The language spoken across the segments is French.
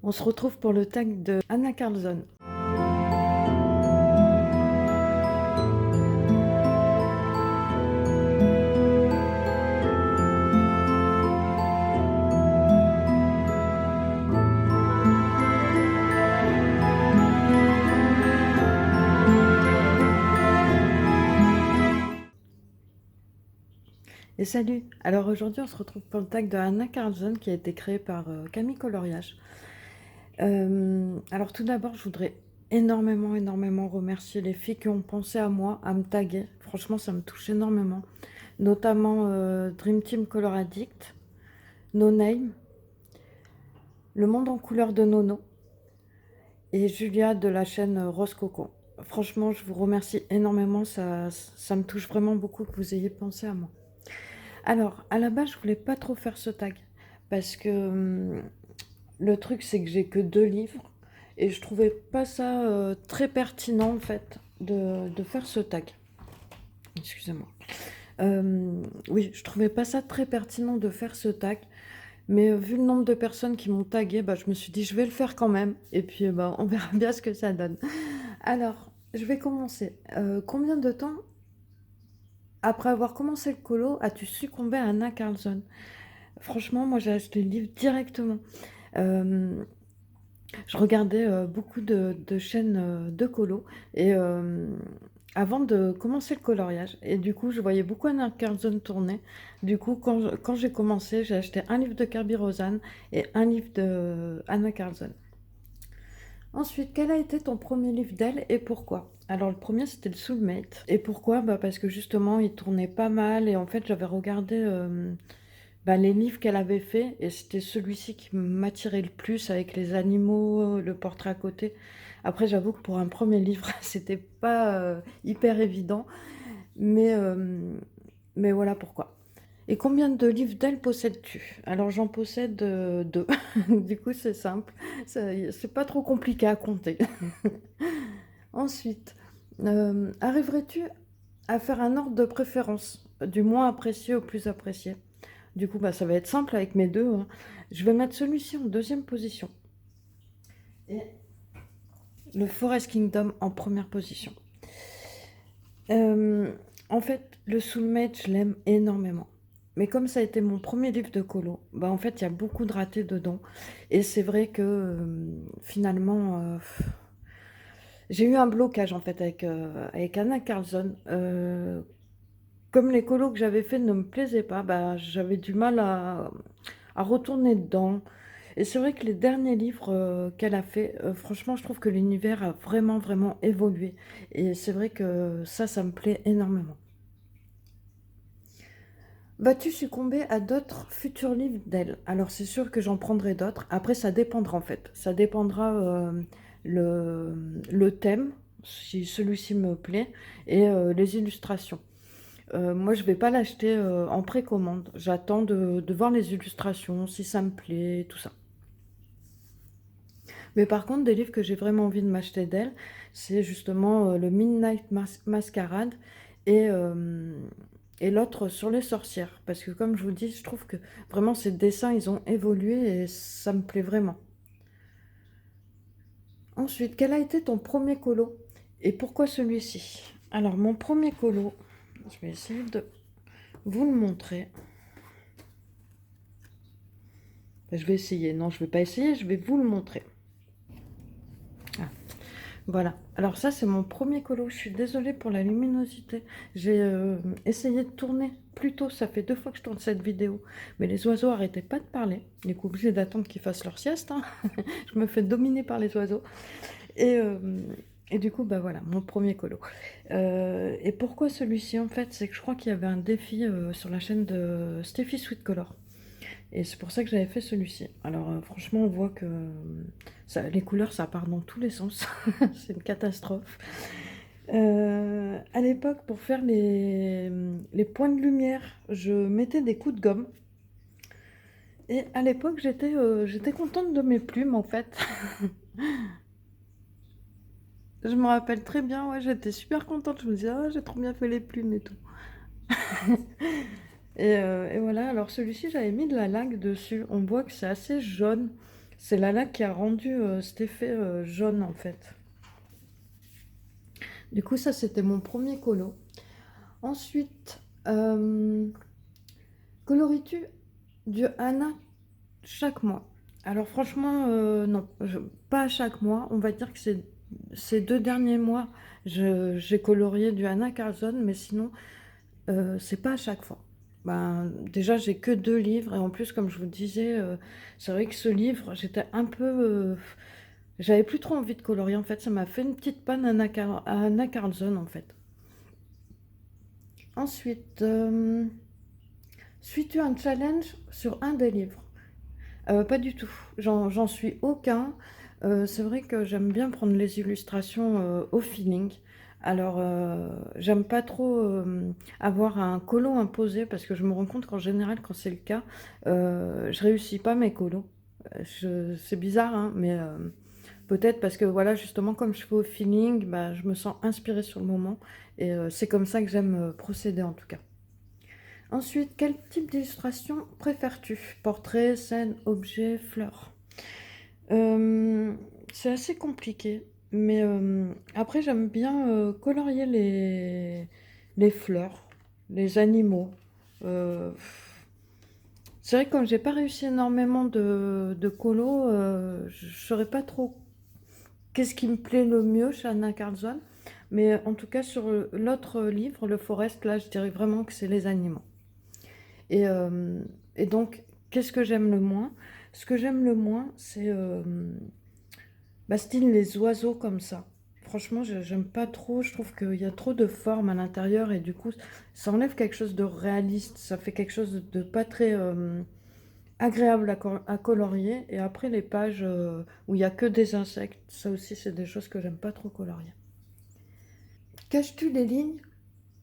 On se retrouve pour le tag de Anna Carlson. Et salut! Alors aujourd'hui on se retrouve pour le tag de Anna Carlson qui a été créé par Camille Coloriage. Alors tout d'abord je voudrais énormément remercier les filles qui ont pensé à moi, à me taguer. Franchement ça me touche énormément. Notamment Dream Team Color Addict, No Name, Le Monde en couleur de Nono et Julia de la chaîne Rose Coco. Franchement je vous remercie énormément, ça me touche vraiment beaucoup que vous ayez pensé à moi. Alors, à la base, je voulais pas trop faire ce tag parce que le truc, c'est que j'ai que 2 livres et je trouvais pas ça très pertinent en fait de faire ce tag. Excusez-moi. Oui, je trouvais pas ça très pertinent de faire ce tag, mais vu le nombre de personnes qui m'ont tagué, bah, je me suis dit je vais le faire quand même et puis bah, on verra bien ce que ça donne. Alors, je vais commencer. Combien de temps après avoir commencé le colo as-tu succombé à Anna Carlson? Franchement, moi j'ai acheté le livre directement. Je regardais beaucoup de chaînes de colo et avant de commencer le coloriage. Et du coup, je voyais beaucoup Anna Carlson tourner. Du coup, quand j'ai commencé, j'ai acheté un livre de Kirby Rosanne et un livre de Anna Carlson. Ensuite, quel a été ton premier livre d'elle et pourquoi? Alors, le premier, c'était le Soulmate. Et pourquoi? Bah, parce que justement, il tournait pas mal et en fait, j'avais regardé bah, les livres qu'elle avait fait et c'était celui-ci qui m'attirait le plus avec les animaux, le portrait à côté. Après, j'avoue que pour un premier livre, c'était pas hyper évident, mais, euh, mais voilà pourquoi. Et combien de livres d'elle possèdes-tu? Alors, j'en possède 2. Du coup, c'est simple. C'est pas trop compliqué à compter. Ensuite, arriverais-tu à faire un ordre de préférence, du moins apprécié au plus apprécié? Du coup, bah, ça va être simple avec mes 2, hein. Je vais mettre celui-ci en deuxième position et le Forest Kingdom en première position. En fait, le Soulmate, je l'aime énormément. Mais comme ça a été mon premier livre de colo, bah en fait, il y a beaucoup de ratés dedans. Et c'est vrai que finalement, j'ai eu un blocage en fait avec Anna Carlson. Comme les colos que j'avais fait ne me plaisaient pas, bah, j'avais du mal à retourner dedans. Et c'est vrai que les derniers livres qu'elle a fait, franchement, je trouve que l'univers a vraiment évolué. Et c'est vrai que ça me plaît énormément. Vas-tu succomber à d'autres futurs livres d'elle? Alors c'est sûr que j'en prendrai d'autres. Après, ça dépendra en fait. Ça dépendra le thème, si celui-ci me plaît, et les illustrations. Moi, je vais pas l'acheter en précommande. J'attends de voir les illustrations, si ça me plaît, tout ça. Mais par contre, des livres que j'ai vraiment envie de m'acheter d'elle, c'est justement le Midnight Masquerade et, euh, et l'autre sur les sorcières. Parce que comme je vous dis, je trouve que vraiment ces dessins, ils ont évolué et ça me plaît vraiment. Ensuite, quel a été ton premier colo et pourquoi celui-ci? Alors, mon premier colo, je vais essayer de vous le montrer. Je vais essayer. Non, je ne vais pas essayer, je vais vous le montrer. Ah, voilà. Alors ça, c'est mon premier colo. Je suis désolée pour la luminosité. J'ai essayé de tourner plus tôt. Ça fait 2 fois que je tourne cette vidéo. Mais les oiseaux arrêtaient pas de parler. Du coup, obligé d'attendre qu'ils fassent leur sieste, hein. Je me fais dominer par les oiseaux. Et, euh, et du coup, bah voilà, mon premier colo. Et pourquoi celui-ci, en fait? C'est que je crois qu'il y avait un défi sur la chaîne de Steffi Sweetcolor. Et c'est pour ça que j'avais fait celui-ci. Alors franchement, on voit que les couleurs, ça part dans tous les sens. C'est une catastrophe. À l'époque, pour faire les points de lumière, je mettais des coups de gomme. Et à l'époque, j'étais contente de mes plumes, en fait. Je me rappelle très bien, ouais, j'étais super contente. Je me disais, oh, j'ai trop bien fait les plumes et tout. Et voilà, alors celui-ci, j'avais mis de la laque dessus. On voit que c'est assez jaune. C'est la laque qui a rendu cet effet jaune en fait. Du coup, ça c'était mon premier colo. Ensuite, coloris-tu du Hana chaque mois? Alors franchement, non, pas chaque mois. On va dire que ces 2 derniers mois, j'ai colorié du Hana Carlson, mais sinon, c'est pas à chaque fois. Ben, déjà, j'ai que 2 livres, et en plus, comme je vous disais, c'est vrai que ce livre, j'étais un peu... j'avais plus trop envie de colorier, en fait. Ça m'a fait une petite panne à Anna Carlson, en fait. Ensuite, suis-tu un challenge sur un des livres? Pas du tout, j'en suis aucun. C'est vrai que j'aime bien prendre les illustrations au feeling. Alors, j'aime pas trop avoir un colo imposé parce que je me rends compte qu'en général, quand c'est le cas, je réussis pas mes colos. C'est bizarre, hein, mais peut-être parce que voilà, justement, comme je fais au feeling, bah, je me sens inspirée sur le moment et c'est comme ça que j'aime procéder en tout cas. Ensuite, quel type d'illustration préfères-tu? Portrait, scène, objet, fleurs? Euh, c'est assez compliqué, mais après j'aime bien colorier les fleurs, les animaux. Euh, c'est vrai que comme j'ai pas réussi énormément de colos, je ne saurais pas trop qu'est-ce qui me plaît le mieux chez Anna Carlson, mais en tout cas sur l'autre livre, Le Forest, là je dirais vraiment que c'est les animaux. Et, euh, et donc, qu'est-ce que j'aime le moins? Ce que j'aime le moins, c'est bah, style les oiseaux comme ça. Franchement, j'aime pas trop. Je trouve qu'il y a trop de formes à l'intérieur et du coup, ça enlève quelque chose de réaliste. Ça fait quelque chose de pas très agréable à colorier. Et après, les pages où il y a que des insectes, ça aussi, c'est des choses que j'aime pas trop colorier. Caches-tu des lignes?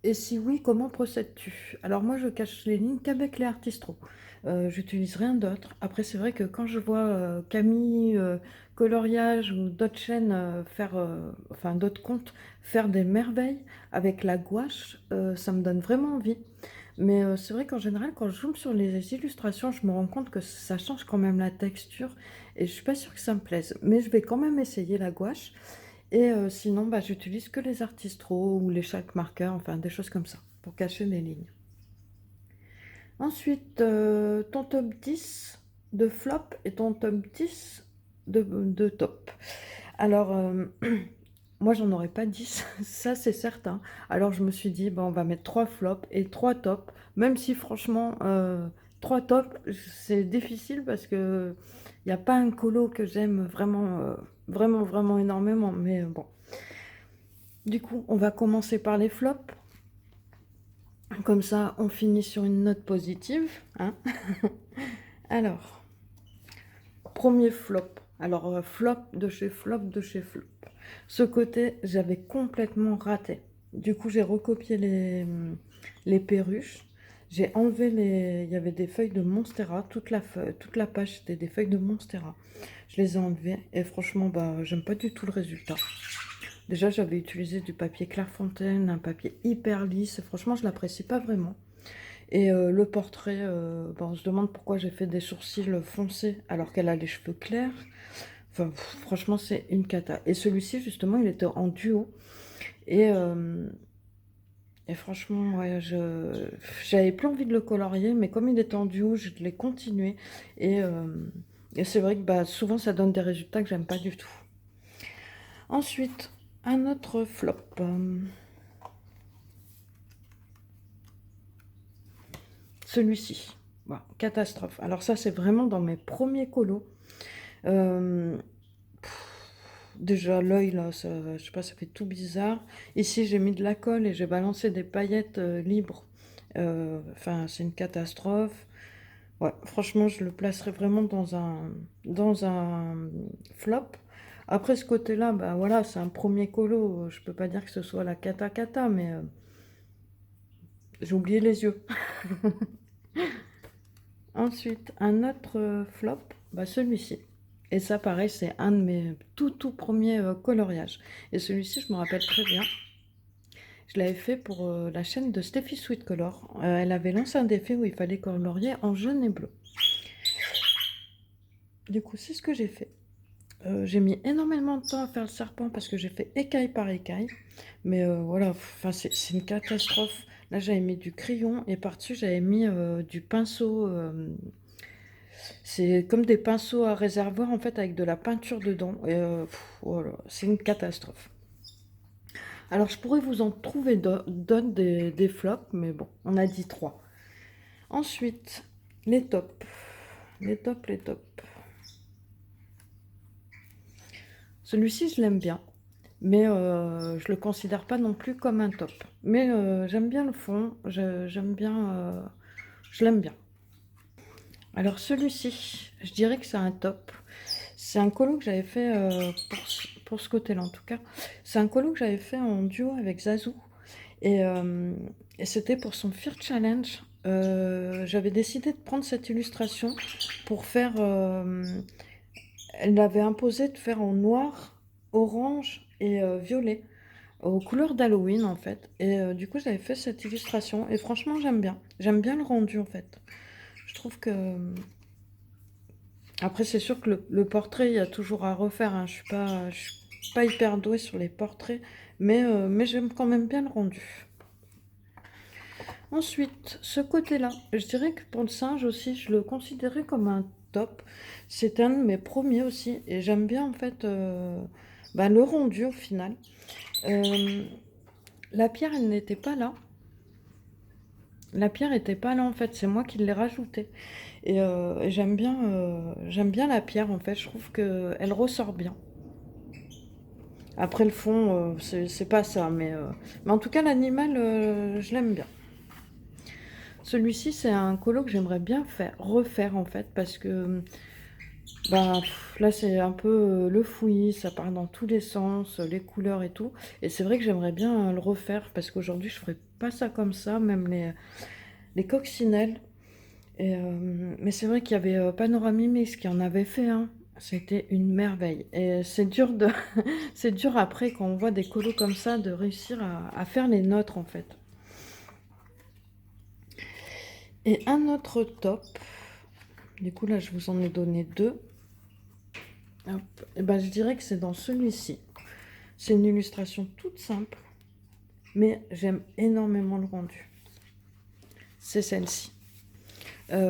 Et si oui, comment procèdes-tu? Alors moi, je cache les lignes qu'avec les Artistro. J'utilise rien d'autre. Après, c'est vrai que quand je vois Camille Coloriage ou d'autres chaînes faire, enfin d'autres comptes faire des merveilles avec la gouache, ça me donne vraiment envie. Mais c'est vrai qu'en général, quand je zoome sur les illustrations, je me rends compte que ça change quand même la texture et je suis pas sûre que ça me plaise. Mais je vais quand même essayer la gouache. Et sinon, bah, j'utilise que les Artistro ou les chalk markers, enfin des choses comme ça, pour cacher les lignes. Ensuite, ton top 10 de flop et ton top 10 de top. Alors, moi, j'en aurais pas 10, ça c'est certain. Alors, je me suis dit, bon, on va mettre 3 flops et 3 tops, même si franchement, 3 tops, c'est difficile parce que il n'y a pas un colo que j'aime vraiment, vraiment énormément, mais bon. Du coup, on va commencer par les flops. Comme ça, on finit sur une note positive, hein. Alors, premier flop. Alors, flop de chez flop de chez flop. Ce côté, j'avais complètement raté. Du coup, j'ai recopié les perruches. J'ai enlevé les... Il y avait des feuilles de Monstera. Toute la page, c'était des feuilles de Monstera. Je les ai enlevées et franchement, bah, j'aime pas du tout le résultat. Déjà, j'avais utilisé du papier Clairefontaine, un papier hyper lisse. Franchement, je l'apprécie pas vraiment. Et le portrait, bon, on se demande pourquoi j'ai fait des sourcils foncés alors qu'elle a les cheveux clairs. Enfin, franchement, c'est une cata. Et celui-ci, justement, il était en duo. Et, euh, et franchement, ouais, j'avais plus envie de le colorier, mais comme il était en duo, je l'ai continué. Et, euh, et c'est vrai que bah, souvent, ça donne des résultats que j'aime pas du tout. Ensuite, un autre flop. Celui-ci. Voilà, catastrophe. Alors ça, c'est vraiment dans mes premiers colos. Euh, Déjà, l'œil, là, ça, je sais pas, ça fait tout bizarre. Ici, j'ai mis de la colle et j'ai balancé des paillettes libres. Enfin, c'est une catastrophe. Ouais, franchement, je le placerai vraiment dans un flop. Après, ce côté-là, bah voilà, c'est un premier colo. Je peux pas dire que ce soit la cata, mais j'ai oublié les yeux. Ensuite, un autre flop, bah celui-ci. Et ça, pareil, c'est un de mes tout premiers coloriages. Et celui-ci, je me rappelle très bien. Je l'avais fait pour la chaîne de Steffi Sweet Color. Elle avait lancé un défi où il fallait colorier en jaune et bleu. Du coup, c'est ce que j'ai fait. J'ai mis énormément de temps à faire le serpent parce que j'ai fait écaille par écaille. Mais voilà, enfin, c'est une catastrophe. Là, j'avais mis du crayon et par-dessus, j'avais mis du pinceau. C'est comme des pinceaux à réservoir en fait avec de la peinture dedans. Et voilà, c'est une catastrophe. Alors, je pourrais vous en trouver d'autres des flops, mais bon, on a dit trois. Ensuite, les tops. Les tops, les tops. Celui-ci, je l'aime bien, mais je le considère pas non plus comme un top. Mais j'aime bien le fond, j'aime bien, je l'aime bien. Alors celui-ci, je dirais que c'est un top. C'est un colo que j'avais fait pour ce côté-là en tout cas. C'est un colo que j'avais fait en duo avec Zazou. Et, euh, et c'était pour son Fear Challenge. J'avais décidé de prendre cette illustration pour faire... elle m'avait imposé de faire en noir, orange et violet, aux couleurs d'Halloween en fait. Et du coup, j'avais fait cette illustration et franchement, j'aime bien. J'aime bien le rendu en fait. Je trouve que... Après, c'est sûr que le portrait, il y a toujours à refaire, hein. Je suis pas hyper douée sur les portraits, mais j'aime quand même bien le rendu. Ensuite, ce côté-là, je dirais que pour le singe aussi, je le considérais comme un top. C'est un de mes premiers aussi, et j'aime bien en fait bah, le rendu au final. Euh, la pierre, elle n'était pas là. La pierre n'était pas là en fait, c'est moi qui l'ai rajoutée. Et j'aime bien la pierre en fait, je trouve qu'elle ressort bien. Après le fond, c'est pas ça, mais en tout cas l'animal, je l'aime bien. Celui-ci, c'est un colo que j'aimerais bien refaire en fait, parce que bah, là c'est un peu le fouillis, ça part dans tous les sens, les couleurs et tout. Et c'est vrai que j'aimerais bien le refaire, parce qu'aujourd'hui je ferais pas ça comme ça, même les coccinelles. Mais c'est vrai qu'il y avait Panoramimix qui en avait fait un. C'était une merveille. Et c'est dur c'est dur après quand on voit des colos comme ça de réussir à faire les nôtres en fait. Et un autre top, du coup là je vous en ai donné deux. Hop. Et ben, je dirais que c'est dans celui-ci. C'est une illustration toute simple, mais j'aime énormément le rendu. C'est celle-ci.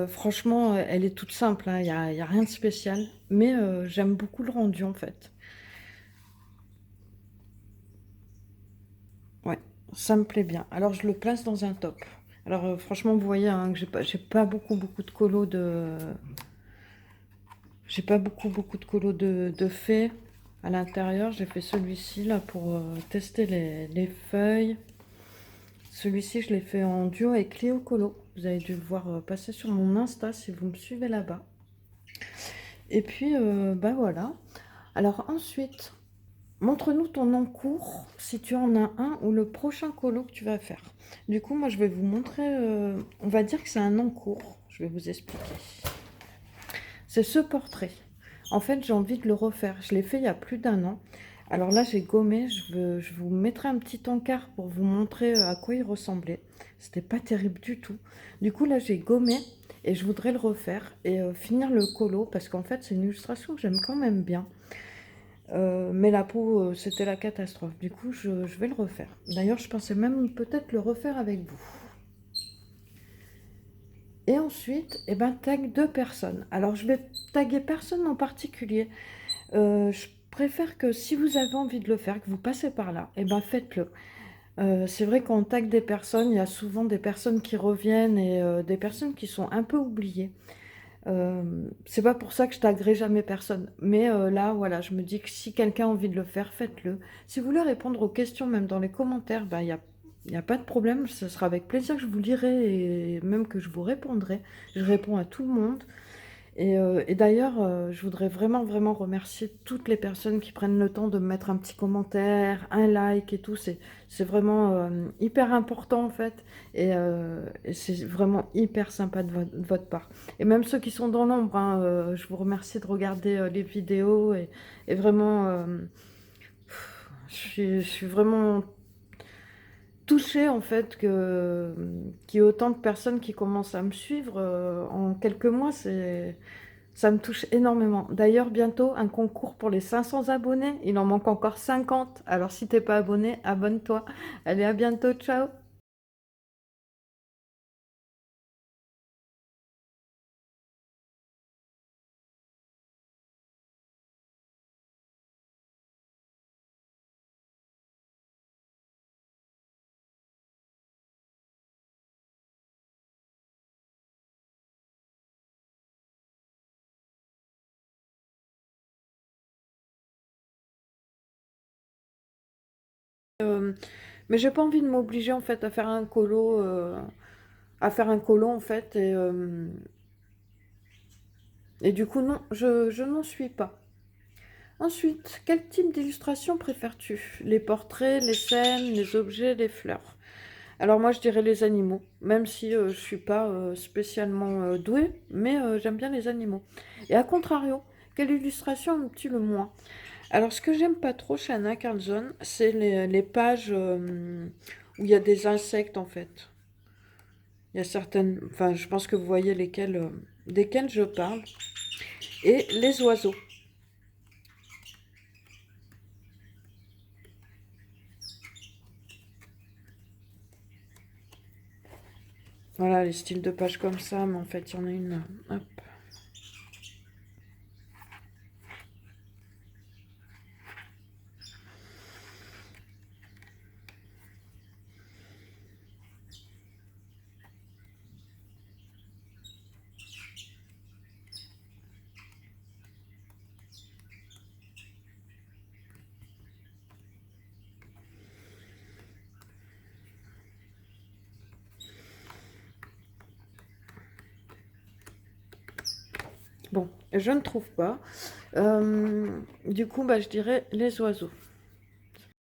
Franchement, elle est toute simple, hein, y a rien de spécial, mais j'aime beaucoup le rendu en fait. Ouais, ça me plaît bien. Alors je le place dans un top. Alors franchement, vous voyez hein, que j'ai pas beaucoup de colos de... J'ai pas beaucoup de colos de fées à l'intérieur. J'ai fait celui-ci là pour tester les feuilles. Celui-ci, je l'ai fait en duo avec Cléo Colo. Vous avez dû le voir passer sur mon Insta si vous me suivez là-bas. Et puis, bah voilà. Alors ensuite, montre-nous ton encours, si tu en as un, ou le prochain colo que tu vas faire. Du coup, moi, je vais vous montrer, on va dire que c'est un encours. Je vais vous expliquer. C'est ce portrait. En fait, j'ai envie de le refaire. Je l'ai fait il y a plus d'un an. Alors là, j'ai gommé. Je vous mettrai un petit encart pour vous montrer à quoi il ressemblait. C'était pas terrible du tout. Du coup, là, j'ai gommé et je voudrais le refaire et finir le colo parce qu'en fait, c'est une illustration que j'aime quand même bien. Mais la peau, c'était la catastrophe. Du coup, je vais le refaire. D'ailleurs, je pensais même peut-être le refaire avec vous. Et ensuite, eh ben, tag deux personnes. Alors, je vais taguer personne en particulier. Je préfère que si vous avez envie de le faire, que vous passez par là, eh ben, faites-le. C'est vrai qu'on tag des personnes, il y a souvent des personnes qui reviennent et des personnes qui sont un peu oubliées. C'est pas pour ça que je taguerai jamais personne. Mais là, voilà, je me dis que si quelqu'un a envie de le faire, faites-le. Si vous voulez répondre aux questions, même dans les commentaires, bah, il y a pas de problème. Ce sera avec plaisir que je vous lirai et même que je vous répondrai. Je réponds à tout le monde. Et d'ailleurs, je voudrais vraiment remercier toutes les personnes qui prennent le temps de me mettre un petit commentaire, un like et tout. C'est vraiment hyper important en fait. Et c'est vraiment hyper sympa de votre part. Et même ceux qui sont dans l'ombre, hein, je vous remercie de regarder les vidéos. Et vraiment, je suis vraiment touchée en fait qu'il y ait autant de personnes qui commencent à me suivre en quelques mois. Ça me touche énormément. D'ailleurs, bientôt, un concours pour les 500 abonnés. Il en manque encore 50. Alors, si t'es pas abonné, abonne-toi. Allez, à bientôt. Ciao. Euh, mais j'ai pas envie de m'obliger, en fait, à faire un colo. À faire un colo, en fait. Et du coup, non, je n'en suis pas. Ensuite, quel type d'illustration préfères-tu? Les portraits, les scènes, les objets, les fleurs? Alors moi, je dirais les animaux, même si je suis pas spécialement douée, mais j'aime bien les animaux. Et à contrario, quelle illustration aimes-tu le moins? Alors, ce que j'aime pas trop chez Anna Carlson, c'est les pages où il y a des insectes, en fait. Il y a certaines... Enfin, je pense que vous voyez desquelles je parle. Et les oiseaux. Voilà, les styles de pages comme ça, mais en fait, il y en a une. Hop. Bon, je ne trouve pas. Du coup, bah, je dirais les oiseaux.